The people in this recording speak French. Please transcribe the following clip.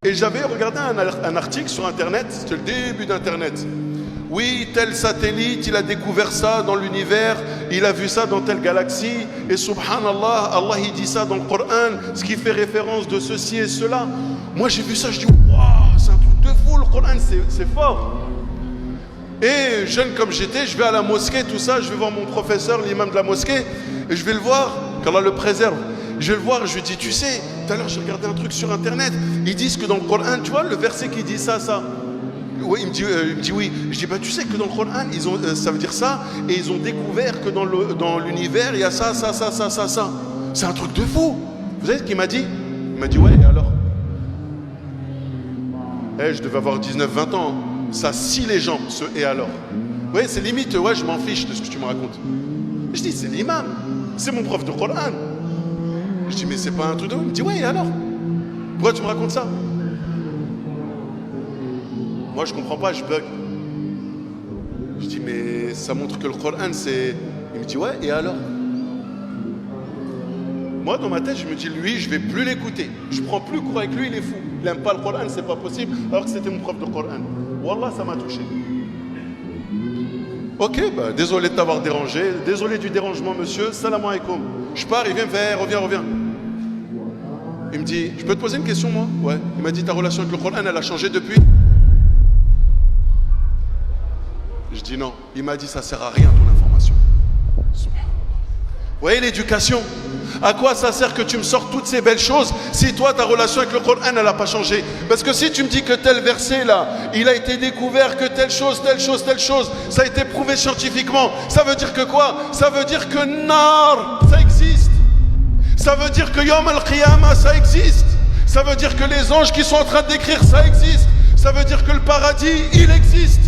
Et j'avais regardé un article sur Internet, c'était le début d'Internet. Oui, tel satellite, il a découvert ça dans l'univers, il a vu ça dans telle galaxie, et subhanallah, Allah il dit ça dans le Coran, ce qui fait référence de ceci et cela. Moi j'ai vu ça, je dis waouh, c'est un truc de fou, le Coran c'est fort. Et jeune comme j'étais, je vais à la mosquée, tout ça, je vais voir mon professeur, l'imam de la mosquée, et je vais le voir, qu'Allah le préserve. Je vais le voir, je lui dis, tu sais, tout à l'heure j'ai regardé un truc sur Internet, ils disent que dans le Coran, tu vois le verset qui dit ça. Oui, il me dit oui. Je dis, bah tu sais que dans le Coran, ça veut dire ça, et ils ont découvert que dans l'univers, il y a ça. C'est un truc de fou. Vous savez ce qu'il m'a dit? Il m'a dit, ouais, et alors? Je devais avoir 19-20 ans. Ça scie les jambes, ce et alors. Ouais, c'est limite, ouais, je m'en fiche de ce que tu me racontes. Je dis, c'est l'imam, c'est mon prof de Coran. Je dis, mais c'est pas un truc de ouf. Il me dit, ouais, et alors? Pourquoi tu me racontes ça? Moi, je comprends pas, je bug. Je dis, mais ça montre que le Coran, c'est... Il me dit, ouais, et alors? Moi, dans ma tête, je me dis, lui, je vais plus l'écouter. Je prends plus cours avec lui, il est fou. Il aime pas le Coran, c'est pas possible, alors que c'était mon prof de Coran. Wallah, ça m'a touché. Ok, bah, désolé de t'avoir dérangé. Désolé du dérangement, monsieur. Salam alaikum. Je pars, il vient me faire, reviens. Il me dit, je peux te poser une question, moi? Ouais. Il m'a dit, ta relation avec le Coran, elle a changé depuis? Je dis non. Il m'a dit, ça sert à rien ton information. Vous voyez l'éducation? À quoi ça sert que tu me sors toutes ces belles choses si toi ta relation avec le Coran elle n'a pas changé? Parce que si tu me dis que tel verset là, il a été découvert que telle chose, ça a été prouvé scientifiquement, ça veut dire que quoi? Ça veut dire que Nar, ça existe. Ça veut dire que Yom al-Qiyamah, ça existe. Ça veut dire que les anges qui sont en train d'écrire, ça existe. Ça veut dire que le paradis, il existe.